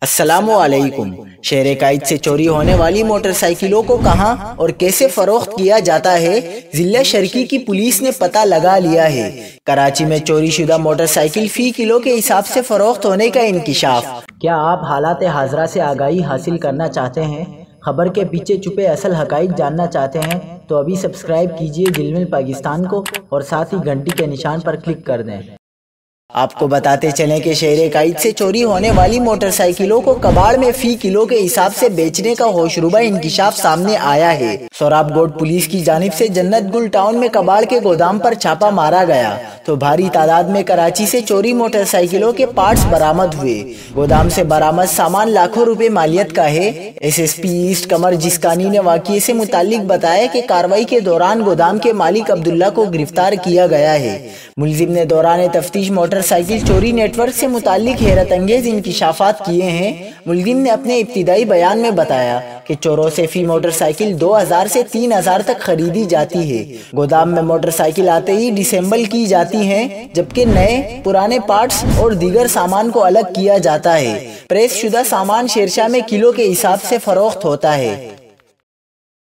السلام علیکم۔ شہر قائد سے چوری ہونے والی موٹر سائیکلوں کو کہاں اور کیسے فروخت کیا جاتا ہے، ضلع شرقی کی پولیس نے پتہ لگا لیا ہے۔ کراچی میں چوری شدہ موٹر سائیکل فی کلو کے حساب سے فروخت ہونے کا انکشاف۔ کیا آپ حالات حاضرہ سے آگاہی حاصل کرنا چاہتے ہیں، خبر کے پیچھے چھپے اصل حقائق جاننا چاہتے ہیں تو ابھی سبسکرائب کیجئے دل مل پاکستان کو اور ساتھ ہی گھنٹی کے نشان پر کلک کر دیں۔ آپ کو بتاتے چلیں کہ شہر قائد سے چوری ہونے والی موٹر سائیکلوں کو کباڑ میں فی کلو کے حساب سے بیچنے کا ہوشربہ انکشاف سامنے آیا ہے۔ سوراب گوٹ پولیس کی جانب سے جنت گل ٹاؤن میں کباڑ کے گودام پر چھاپا مارا گیا تو بھاری تعداد میں کراچی سے چوری موٹر سائیکلوں کے پارٹس برآمد ہوئے۔ گودام سے برآمد سامان لاکھوں روپے مالیت کا ہے۔ S S P East Qamar Jiskani نے واقعے سے متعلق بتایا کہ کارروائی کے دوران گودام کے مالک عبداللہ کو گرفتار کیا گیا ہے۔ ملزم نے دوران تفتیش موٹر سائیکل چوری نیٹ ورک سے متعلق حیرت انگیز انکشافات کیے ہیں۔ ملزم نے اپنے ابتدائی بیان میں بتایا کہ چوروں سے فی موٹر سائیکل 2000 سے 3000 تک خریدی جاتی ہے۔ گودام میں موٹر سائیکل آتے ہی ڈسمبل کی جاتی ہیں، جبکہ نئے پرانے پارٹس اور دیگر سامان کو الگ کیا جاتا ہے۔ پریس شدہ سامان شیرشاہ میں کلو کے حساب سے فروخت ہوتا ہے۔